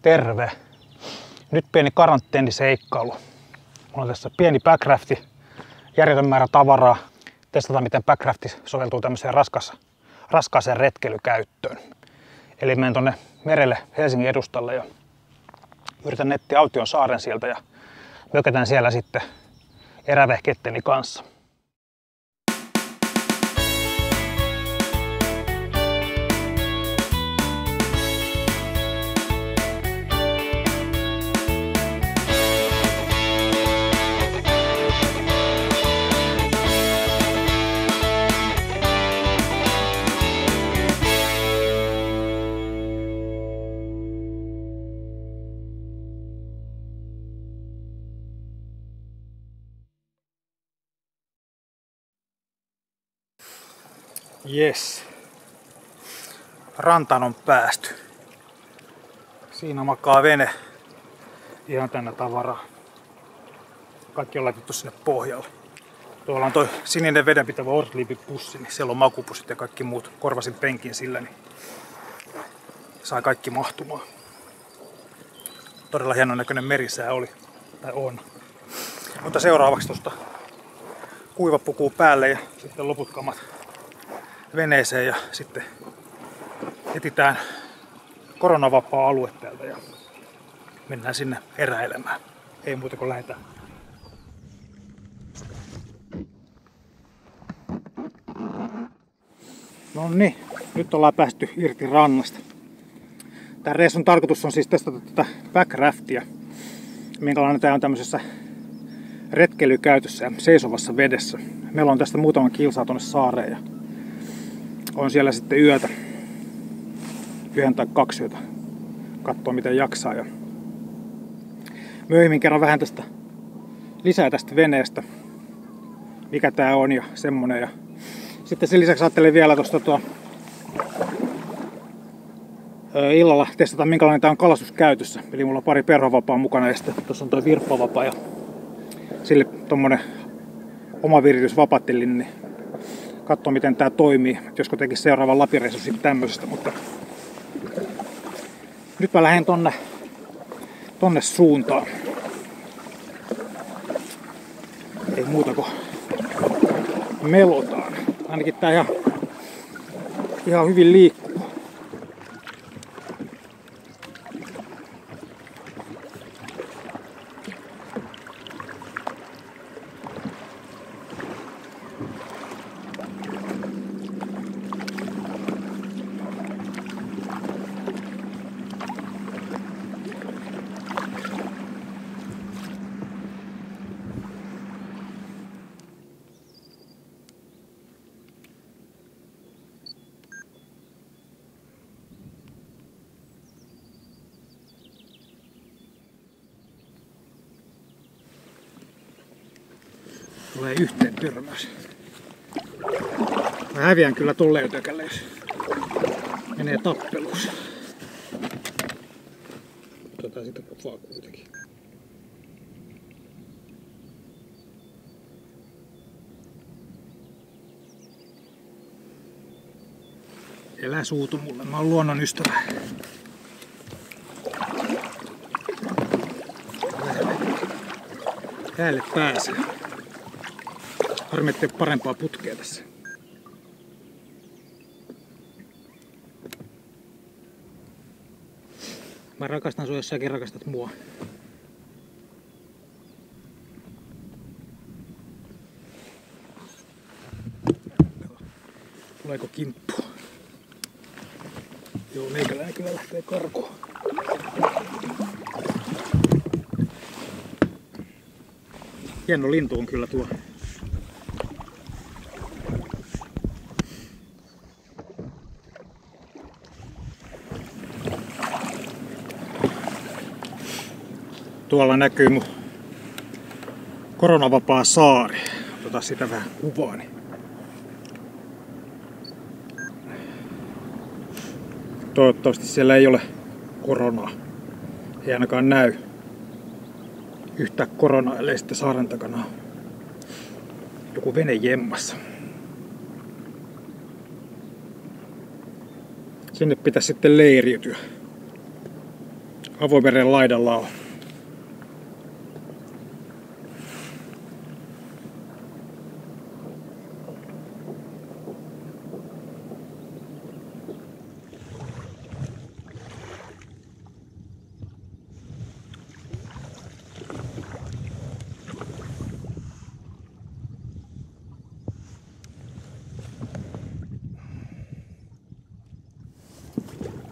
Terve! Nyt pieni karanteeniseikkailu. Mulla on tässä pieni backrafti, järjetön määrä tavaraa. Testataan miten backrafti soveltuu tämmöiseen raskaaseen retkeilykäyttöön. Eli menen tonne merelle Helsingin edustalle ja yritän nettiä Aution saaren sieltä ja mökötän siellä sitten erävehkeitteni kanssa. Jes. Rantaan on päästy. Siinä makaa vene. Ihan täynnä tavaraa. Kaikki on laitettu sinne pohjalle. Tuolla on toi sininen vedenpitävä Ortliipi-pussi, niin siellä on makupussit ja kaikki muut. Korvasin penkin sillä, niin sai kaikki mahtumaan. Todella hienon näköinen merisää oli, tai on. Mutta seuraavaksi tuosta kuivapukuu päälle ja sitten loput kamat veneeseen ja sitten etsitään koronavapaa alue täältä ja mennään sinne eräilemään. Ei muuta kuin lähdetään. No niin, nyt ollaan päästy irti rannasta. Tän reissun tarkoitus on siis testata tätä backraftia, minkälainen tää on tämmöisessä retkeilykäytössä ja seisovassa vedessä. Meillä on tästä muutaman kilsaa tonne saareen ja on siellä sitten yhden tai 2 yötä. Katsoo miten jaksaa. Ja myöhemmin kerron vähän tästä lisää tästä veneestä. Mikä tää on ja semmonen. Ja sitten sen lisäksi ajattelin vielä tuosta illalla testata minkälainen tää on kalastuskäytössä. Eli mulla on pari perhovapaa mukana ja sitten tuossa on toi virppavapaa ja sille tommonen oma viritys vapattelin, niin katsoa miten tää toimii, josko tekisi seuraavan Lapin-reissun sitten tämmöisestä, mutta nyt mä lähden tonne suuntaan. Ei muuta kuin melotaan. Ainakin tää ihan hyvin liikkuu. Tulee yhteen törmäys. Mä häviän kyllä tulleutökälle, jos menee tappelussa. Otetaan sitä kuvaa kuitenkin. Elä suutu mulle, mä oon luonnon ystävä. Täälle pääsee. Harmi, ettei ole parempaa putkea tässä. Mä rakastan sua, jos säkin rakastat mua. Tuleeko kimppu? Joo, meikäläinen kyllä lähtee karkuun. Hieno lintu on kyllä tuo. Tuolla näkyy mun koronavapaa saari. Otetaan sitä vähän kuvaa. Niin. Toivottavasti siellä ei ole koronaa. Ei ainakaan näy yhtään koronaa, ellei sitten saaren takana joku vene jemmassa. Sinne pitäisi sitten leiriytyä. Avomeren laidalla on.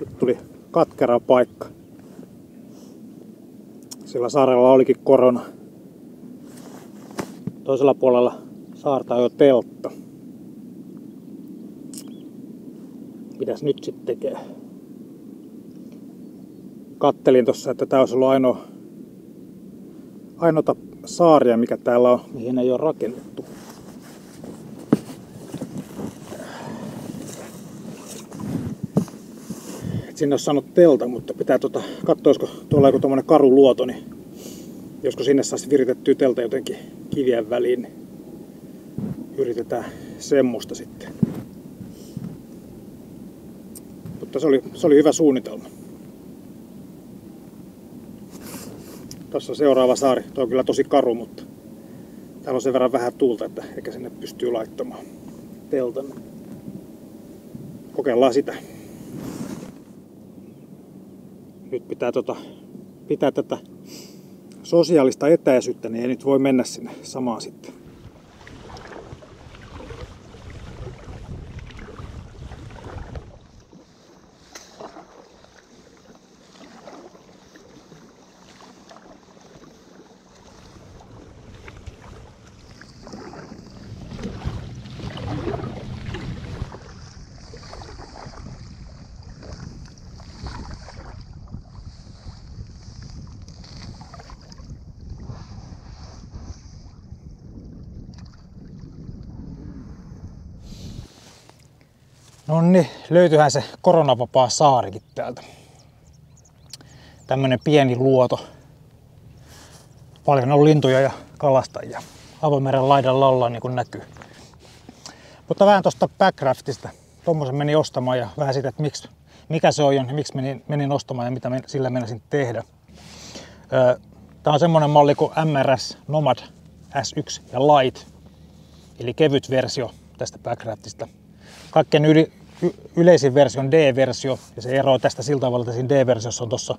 Nyt tuli katkera paikka. Sillä saarella olikin korona. Toisella puolella saarta on jo teltta. Mitäs nyt sitten tekee? Kattelin tossa, että tää olisi ollut ainoata saaria, mikä täällä on, mihin ei ole rakennettu. Sinne olisi saanut telta, mutta pitää katsoa, olisiko tuolla joku tommonen karu luoto, niin josko sinne saisi viritettyä telta jotenkin kivien väliin, niin yritetään semmoista sitten. Mutta se oli hyvä suunnitelma. Tuossa on seuraava saari. Tuo on kyllä tosi karu, mutta täällä on sen verran vähän tuulta, että ehkä sinne pystyy laittamaan teltan. Kokeillaan sitä. Nyt pitää tätä sosiaalista etäisyyttä, niin ei nyt voi mennä sinne samaan sitten. No niin, löytyyhän se koronavapaa saarikin täältä. Tämmönen pieni luoto. Paljon on lintuja ja kalastajia. Avomeren laidalla ollaan, niin kuin näkyy. Mutta vähän tosta Packraftista. Tommosen menin ostamaan ja vähän siitä, että mikä se on ja miksi menin ostamaan ja mitä sillä menisin tehdä. Tää on semmonen malli kuin MRS Nomad S1 ja Lite. Eli kevyt versio tästä Packraftista. Kaikkein yleisin versio on D-versio, ja se ero tästä sillä tavalla, että siinä D-versiossa on tuossa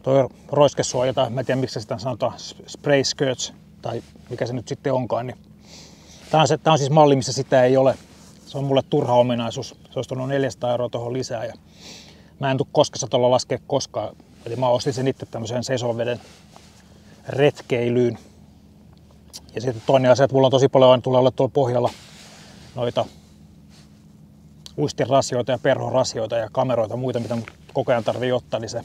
tuo roiskesuoja, tai mä en tiedä miksi sitä sanotaan, spray skirts, tai mikä se nyt sitten onkaan. Niin tää on siis malli, missä sitä ei ole. Se on mulle turha ominaisuus. Se olisi tullut 400 € tuohon lisää, ja mä en tule koskessa tuolla laskea koskaan. Eli mä ostin sen itse tämmöiseen seisovan veden retkeilyyn. Ja sitten toinen asia, että mulla on tosi paljon aina tulee olla tuolla pohjalla noita uistinrasioita ja perhorasioita ja kameroita ja muita, mitä koko ajan tarvii ottaa, niin se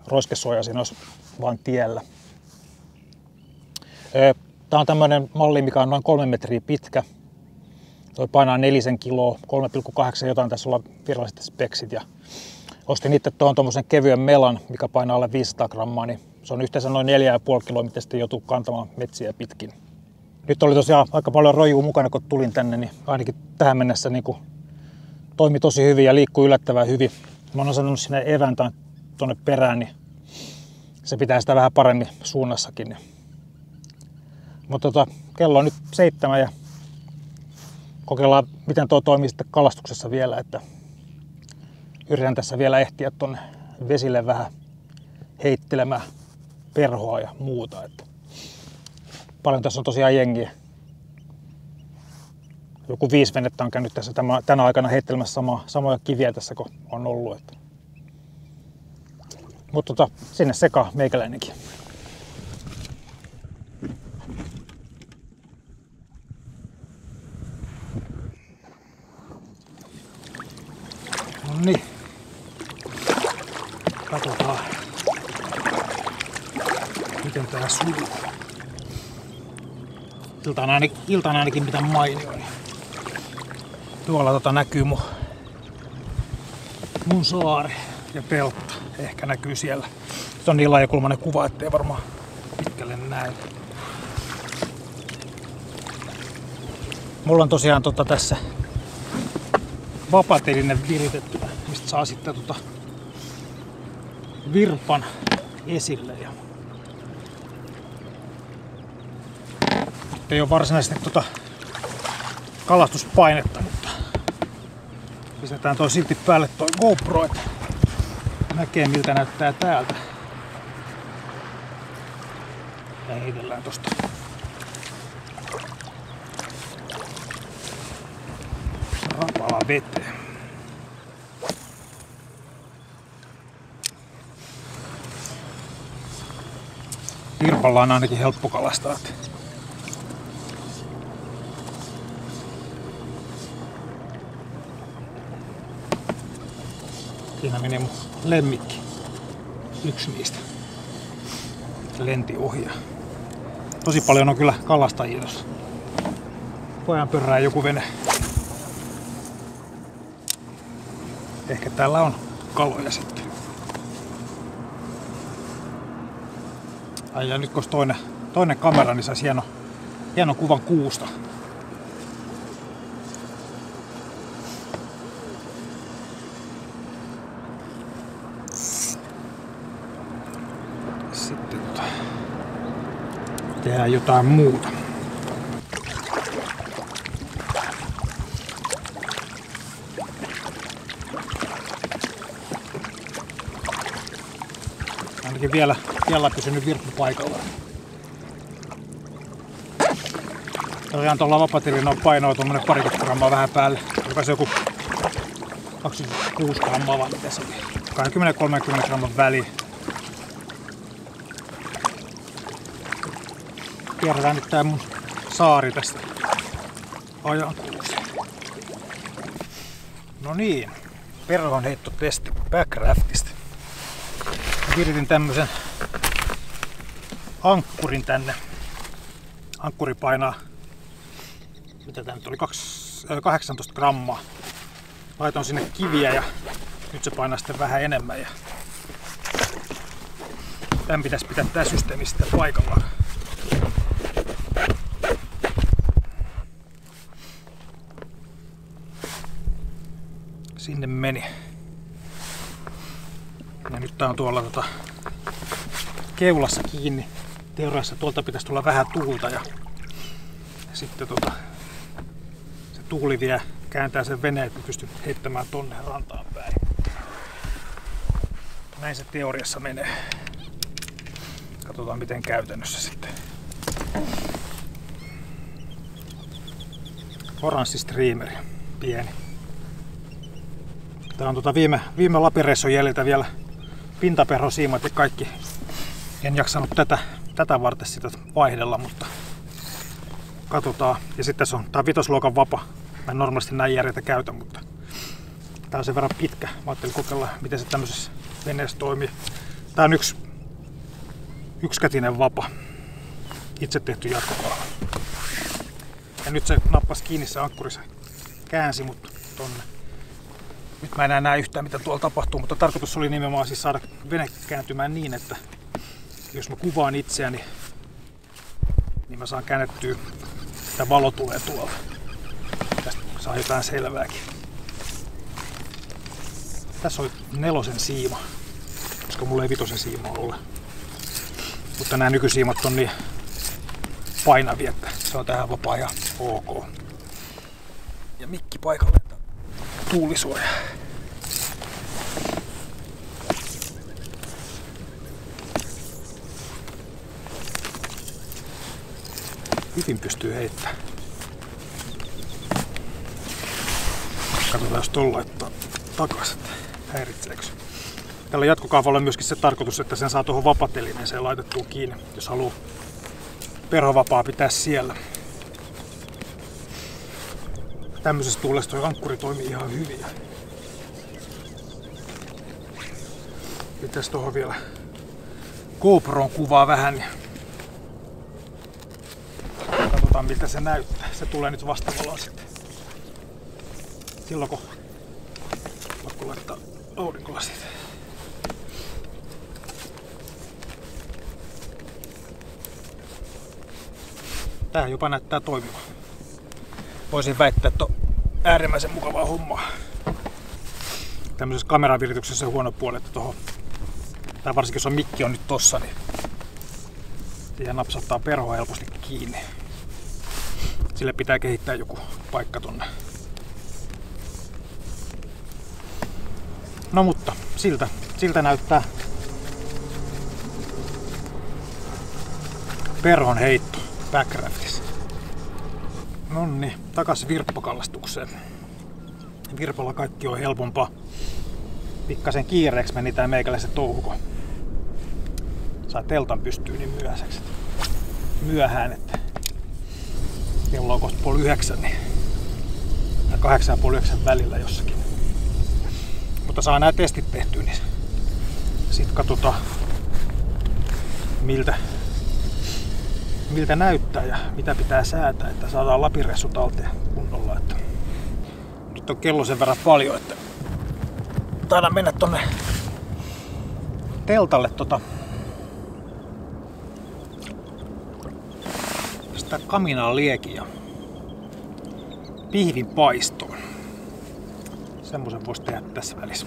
roiskesuoja siinä olisi vaan tiellä. Tää on tämmönen malli, mikä on noin 3 metriä pitkä. Toi painaa 4 kiloa, 3,8 jotain, tässä olla viralliset speksit. Ja ostin itse tuohon tommosen kevyen melan, mikä painaa alle 500 grammaa, niin se on yhteensä noin 4,5 kiloa, mitä sitten joutuu kantamaan metsiä pitkin. Nyt oli tosiaan aika paljon rojua mukana, kun tulin tänne, niin ainakin tähän mennessä niin toimi tosi hyvin ja liikkuu yllättävän hyvin. Mä oon sanonut sinne eväntä tuonne perään, niin se pitää sitä vähän paremmin suunnassakin. Niin. Mutta kello on nyt 7 ja kokeillaan, miten tuo toimii sitten kalastuksessa vielä. Että yritän tässä vielä ehtiä tuonne vesille vähän heittelemään perhoa ja muuta. Että paljon tässä on tosiaan jengiä. Joku 5 venettä on käynyt tässä tänä aikana heittelemässä samoja kiviä tässä, kun on ollut. Että. Mutta sinne sekaan meikäläinenkin. No niin. Katsotaan, miten tää sujuu. Iltaan ainakin mitä mainioin. Tuolla näkyy mun saari ja teltta. Ehkä näkyy siellä. Se on niin laajakulmainen kuva, ettei varmaan pitkälle näe. Mulla on tosiaan tässä vapatelinen viritettynä, mistä saa sitten virpan esille. Ja nyt ei ole varsinaisesti kalastuspainetta, mutta pistetään toi silti päälle toi GoPro, että näkee miltä näyttää täältä. Ja heitellään tosta. Rapala veteen. Virpalla on ainakin helppo kalastaa. Siinä meni mun lemmikki. Yksi niistä. Lenti ohi. Tosi paljon on kyllä kalastajia tuossa. Pojan pörrää joku vene. Ehkä täällä on kaloja sitten. Ai ja nyt kun toinen kamera, niin saisi hieno kuvan kuusta. Sitten tehdään jotain muuta. Ainakin vielä pysynyt virppu paikallaan. Tosiaan tuolla vapatililla on painoa tuommoinen 20 grammaa vähän päälle. Joka se joku 26 grammaa vaan mitä se oli. 20-30 gramman väliin. Kierretään nyt tää mun saari tästä ajankuluksi. No niin, perhonheittotesti Packraftista. Viritin tämmösen ankkurin tänne. Ankkuri painaa, mitä tää nyt oli, 18 grammaa. Laitoin sinne kiviä ja nyt se painaa sitten vähän enemmän. Ja tän pitäisi pitää tää systeemi sitten paikallaan. Sinne meni. Ja nyt tää on tuolla keulassa kiinni. Teoriassa tuolta pitäisi tulla vähän tuulta ja sitten se tuuli vie kääntää sen veneen, että pystyy heittämään tonne rantaan päin. Näin se teoriassa menee. Katsotaan miten käytännössä sitten. Oranssi streameri, pieni. Tää on viime lapireissun jäljiltä vielä pintaperhosiimat ja kaikki. En jaksanut tätä varten sitä vaihdella, mutta katsotaan. Ja sitten tässä on tää 5-luokan vapa. Mä en normaalisti näin järjetä käytä, mutta tää on sen verran pitkä. Mä ajattelin kokeilla, miten se tämmöisessä veneessä toimii. Tää on yksikätinen vapa. Itse tehty jatkokaava. Ja nyt se nappasi kiinni se ankkuri, se käänsi mut tonne. Nyt mä en enää näe yhtään mitä tuolla tapahtuu, mutta tarkoitus oli nimenomaan siis saada vene kääntymään niin, että jos mä kuvaan itseäni, niin mä saan käännettyä, että valo tulee tuolta. Tästä saa jotain selvääkin. Tässä oli 4 siima, koska mulla ei 5 siimaa ole. Mutta nämä nykysiimat on niin painavia, että se on tähän vapaa ja ok. Ja mikki paikalle, tuulisuoja. Hyvin pystyy heittämään. Katsotaan jos tuolla laittaa takaisin, häiritseekö. Tällä jatkokaavalla on myöskin se tarkoitus, että sen saa tuohon vapatelineeseen laitettua kiinni, jos haluaa perhovapaa pitää siellä. Tämmöisessä tuulessa tuo ankkuri toimii ihan hyvin. Pitäisi tuohon vielä GoPron kuvaa vähän. Niin katsotaan miltä se näyttää. Se tulee nyt vastavaloon sitten. Silloin kun pakko laittaa aurinkolasit. Tää jopa näyttää toimivan. Voisin väittää, että on äärimmäisen mukavaa hommaa. Tämmöisessä kameravirityksessä huono puoli, että tuohon Tai varsinkin jos on mikki on nyt tossa, niin siihen napsattaa perhoa helposti kiinni. Sille pitää kehittää joku paikka tonne. No mutta siltä näyttää perhon heitto Backraftissa. Nonni, takas virppakalastukseen. Virpalla kaikki on helpompaa. Pikkasen kiireeksi meni tää meikäläisen touhuko. Sai teltan pystyyn niin myöhään, että kello on kohta 8:30, niin 8 ja 9 välillä jossakin. Mutta saa nämä testit tehtyä, niin sitten katsotaan miltä näyttää ja mitä pitää säätää, että saadaan Lapin-reissu talteen kunnolla. Että nyt on kello sen verran paljon, että taidaan mennä tonne teltalle sitä kaminaa liekin ja pihvin paistoon. Semmoisen voisi tehdä tässä välissä.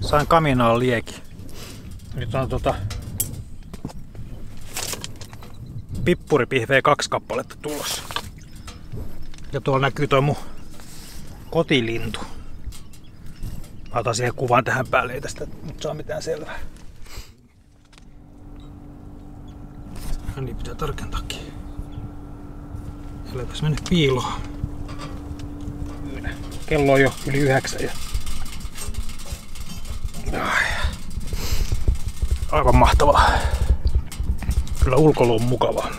Sain kaminaan lieki. Nyt on pippuripihveä 2 kappaletta tulossa. Ja tuolla näkyy toi mun kotilintu. Mä otan siihen kuvan tähän päälle, ei tästä nyt saa mitään selvää. Ja niin pitää tarkentaakin. Eipäs mennyt piiloon. Kello on jo yli 9 ja aivan mahtavaa. Kyllä ulkoilu on mukavaa.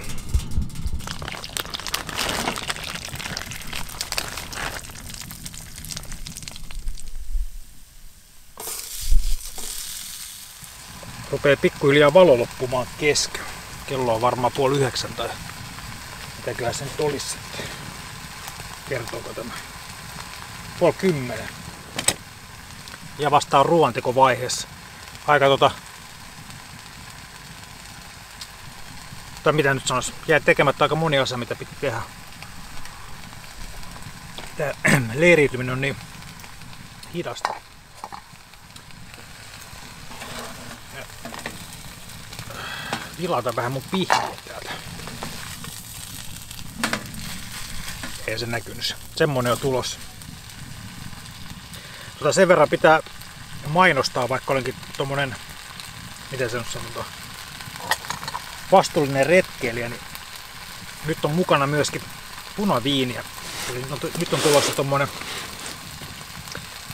Rupee pikkuhiljaa valo loppumaan kesken. Kello on varmaan 8:30 tai mitäköhän se nyt olisi sitten. Kertooko tämä? 9:30. Ja vastaan ruoantekovaiheessa. Aika tai mitä nyt sanois, jäi tekemättä aika moni asia, mitä piti tehdä. Tää leiriytyminen on niin hidasta. Vilata vähän mun pihviä täältä. Ei se näkynyt. Semmonen on tulossa. Sen verran pitää mainostaa, vaikka olenkin tommonen, miten se nyt sanotaan, vastuullinen retkeilijä, niin nyt on mukana myöskin punaviiniä. Eli nyt on tulossa tommonen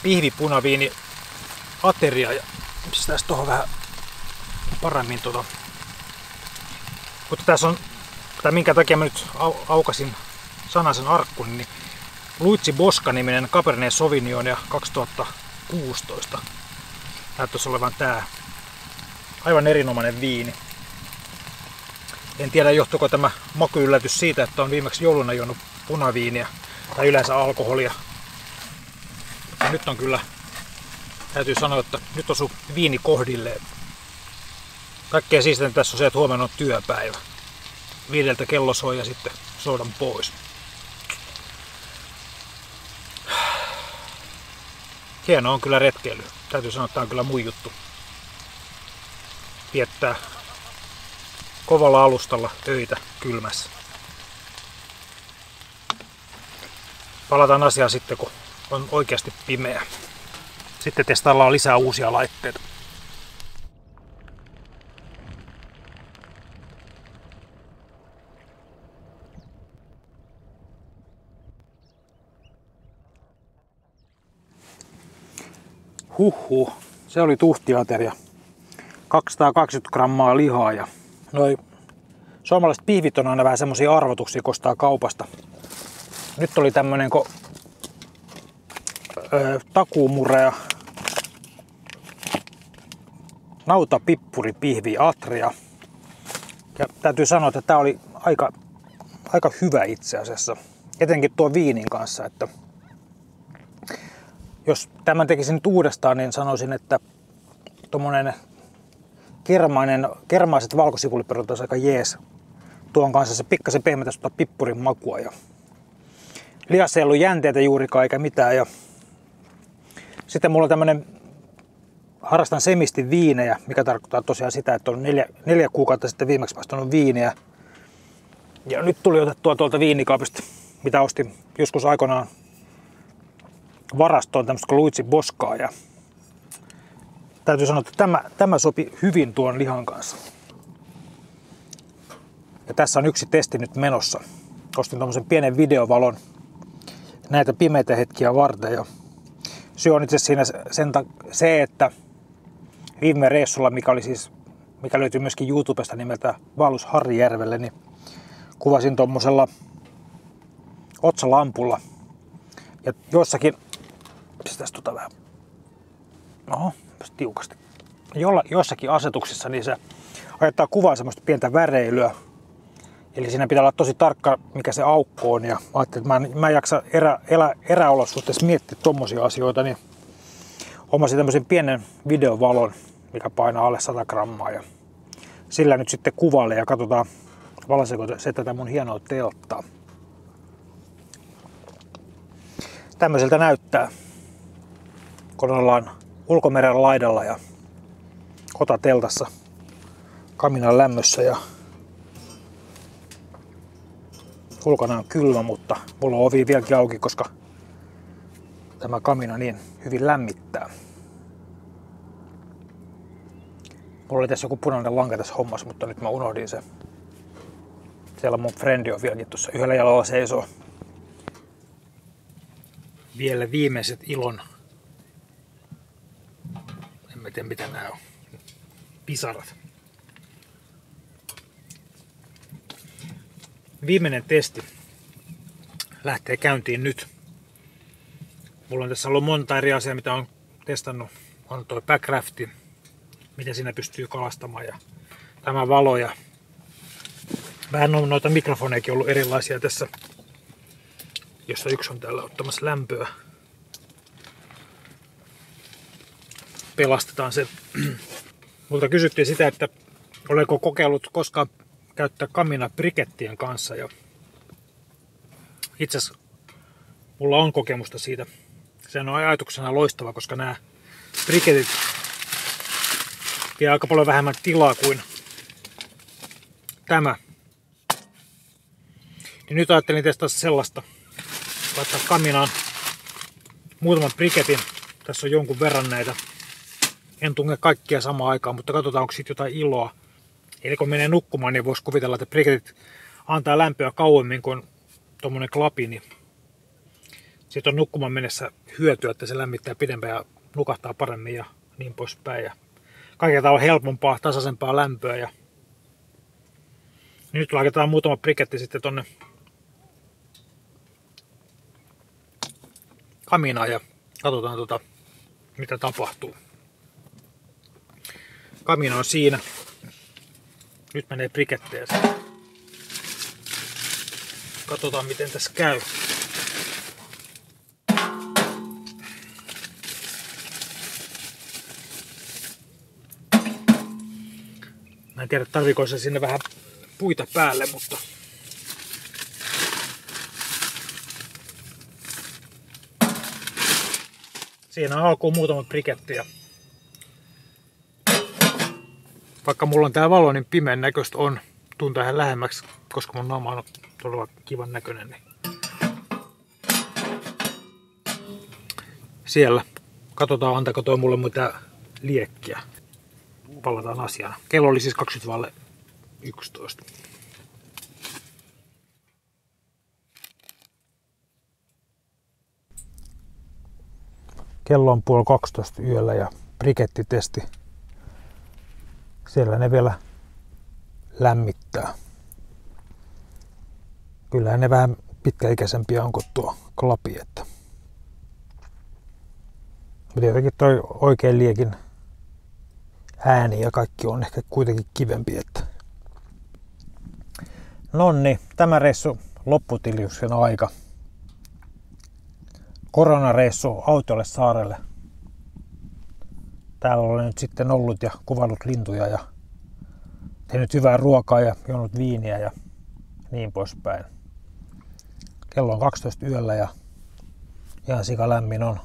pihvipunaviini ateria ja pistäis tohon vähän paremmin Mutta tässä on, tai minkä takia mä nyt aukasin sanasen arkkun, niin Luigi Bosca-niminen Cabernet Sauvignon ja 2016. Näyttäisi olevan tää. Aivan erinomainen viini. En tiedä johtuuko tämä makuyllätys siitä, että on viimeksi jouluna juonut punaviiniä tai yleensä alkoholia. Mutta nyt on kyllä, täytyy sanoa, että nyt osuu viini kohdilleen. Kaikkein siistein tässä on se, että huomenna on työpäivä. 5 kello soi ja sitten soudan pois. Hieno on kyllä retkeily. Täytyy sanoa, että tämä on kyllä mun juttu. Viettää kovalla alustalla öitä kylmässä. Palataan asiaan sitten, kun on oikeasti pimeä. Sitten testaillaan lisää uusia laitteita. Huhhuh, se oli tuhtiateria. 220 grammaa lihaa ja noi suomalaiset pihvit on aina vähän semmosia arvotuksia, kostaa kaupasta. Nyt oli tämmönen takuumurea, nautapippuri pihvi Atria. Ja täytyy sanoa, että tää oli aika hyvä itse asiassa. Etenkin tuo viinin kanssa, että jos tämän tekisin nyt uudestaan, niin sanoisin, että tommonen kermaiset valkosipuliperunat olisi aika jees. Tuon kanssa se pikkasen pehmetäisi pippurin makua. Ja lihassa ei ollut jänteitä juurikaan eikä mitään. Ja sitten mulla on tämmönen, harrastan semisti viinejä, mikä tarkoittaa tosiaan sitä, että on 4 kuukautta sitten viimeksi maistanut viiniä. Ja nyt tuli otettua tuolta viinikaapista, mitä ostin joskus aikoinaan varastoon tämmöistä kuin Luigi Boscaa. Ja täytyy sanoa, että tämä sopi hyvin tuon lihan kanssa. Ja tässä on yksi testi nyt menossa. Ostin tommosen pienen videovalon näitä pimeitä hetkiä varten. Ja syy on itse siinä se, että viime reissulla, mikä löytyy myöskin YouTubesta nimeltä Vaellus Harrijärvelle, niin kuvasin tommosella otsalampulla. Ja jossakin, pistäis vähän, oho, tiukasti. Joissakin asetuksissa niin se aiheuttaa kuvaan semmoista pientä väreilyä. Eli siinä pitää olla tosi tarkka, mikä se aukko on. Ja ajattelin, että mä en jaksa eräolosuhteessa miettiä tommosia asioita, niin hommasin tämmöisen pienen videovalon, mikä painaa alle 100 grammaa. Ja sillä nyt sitten kuvailee ja katsotaan, valaseeko se tätä mun hienoa telttaa. Tämmöiseltä näyttää, kun ollaan ulkomeren laidalla ja kotateltassa kaminan lämmössä ja ulkona on kylmä, mutta mulla on ovi vieläkin auki, koska tämä kamina niin hyvin lämmittää. Mulla oli tässä joku punainen lanka tässä hommassa, mutta nyt mä unohdin se. Siellä mun frendi on vieläkin tuossa yhdellä jalalla seisoo. Vielä viimeiset ilon. En mä tiedä mitä nää on. Pisarat. Viimeinen testi lähtee käyntiin nyt. Mulla on tässä ollut monta eri asiaa, mitä on testannut. On toi backrafti, miten siinä pystyy kalastamaan ja tämä valo. Ja vähän on noita mikrofonejakin ollut erilaisia tässä, jossa yksi on täällä ottamassa lämpöä. Pelastetaan se. Multa kysyttiin sitä, että olenko kokeillut koskaan käyttää kamina brikettien kanssa. Ja itse asiassa mulla on kokemusta siitä. Se on ajatuksena loistava, koska nämä briketit vie aika paljon vähemmän tilaa kuin tämä. Niin nyt ajattelin testata sellaista. Laittaa kaminaan muutaman briketin. Tässä on jonkun verran näitä. En tunne kaikkia samaan aikaan, mutta katsotaan onko siitä jotain iloa. Eli kun menee nukkumaan, niin voisi kuvitella, että briketit antaa lämpöä kauemmin kuin tuommoinen klapi. Niin siitä on nukkumaan mennessä hyötyä, että se lämmittää pidempään ja nukahtaa paremmin ja niin poispäin. Ja kaikilta on helpompaa, tasaisempaa lämpöä. Ja nyt laitetaan muutama briketti sitten tonne kaminaan ja katsotaan mitä tapahtuu. Kamina on siinä. Nyt menee briketteja. Katsotaan miten tässä käy. Mä en tiedä tarviiko se sinne vähän puita päälle, mutta siinä alkuu muutama briketti. Vaikka mulla on tää valo niin pimeän näköistä on, tuun tähän lähemmäksi, koska mun naama on todella kivan näköinen. Niin siellä. Katsotaan, antaako toi mulle mitään liekkiä. Palataan asiaan. Kello oli siis 20:11. Kello on 11:30 yöllä ja brikettitesti. Siellä ne vielä lämmittää. Kyllähän ne vähän pitkäikäisempiä on kuin tuo klapi. Mutta tietenkin toi oikein liekin ääni ja kaikki on ehkä kuitenkin kivempi. Nonni, tämä reissu lopputiliuksen aika. Koronareissu Autiolle saarelle. Täällä olen nyt sitten ollut ja kuvannut lintuja ja tehnyt hyvää ruokaa ja juonut viiniä ja niin poispäin. Kello on 12 yöllä ja ihan sika lämmin on.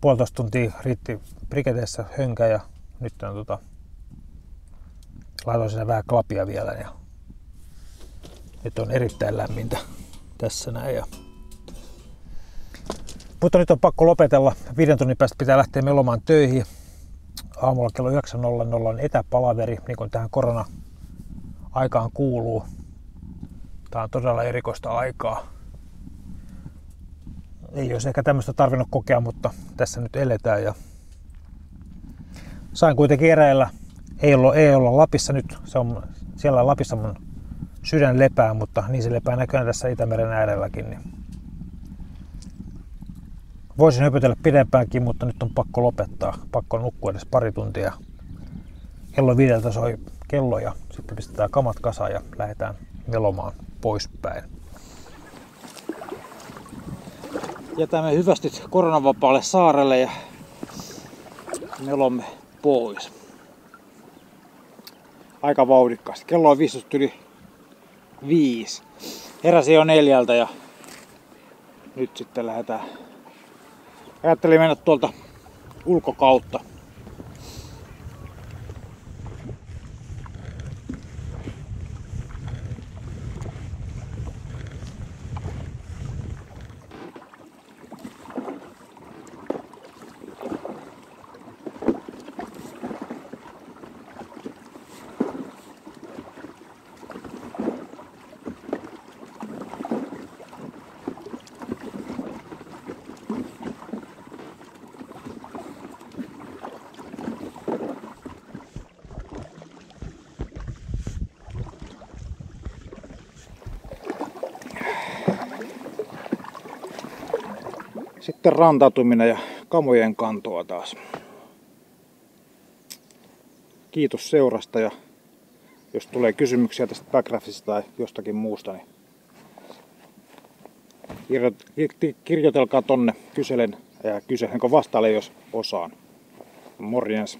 1,5 tuntia riitti briketeissä hönkä ja nyt on laitoin sinne vähän klapia vielä ja nyt on erittäin lämmintä tässä näin. Mutta nyt on pakko lopetella. 5 tunnin päästä pitää lähteä melomaan töihin. Aamulla kello 9.00 on etäpalaveri, niin kuin tähän korona-aikaan kuuluu. Tää on todella erikoista aikaa. Ei olisi ehkä tämmöistä tarvinnut kokea, mutta tässä nyt eletään. Ja sain kuitenkin eräillä. Ei olla Lapissa nyt. Se on, siellä Lapissa mun sydän lepää, mutta niin se lepää näköjään tässä Itämeren äärelläkin. Niin voisin höpötellä pidempäänkin, mutta nyt on pakko lopettaa. Pakko nukkua edes pari tuntia. Kello 5 soi kello ja sitten pistetään kamat kasaan ja lähdetään melomaan poispäin. Jätämme hyvästit koronavapaalle saarelle ja melomme pois. Aika vauhdikkaasti. Kello on 5:15. Heräsin jo 4 ja nyt sitten lähdetään. Ajattelin mennä tuolta ulkokautta. Sitten rantautuminen ja kamojen kantoa taas. Kiitos seurasta ja jos tulee kysymyksiä tästä Packraftista tai jostakin muusta, niin kirjoitelkaa tonne, kyselen ja kyselenkö vastailen jos osaan. Morjens!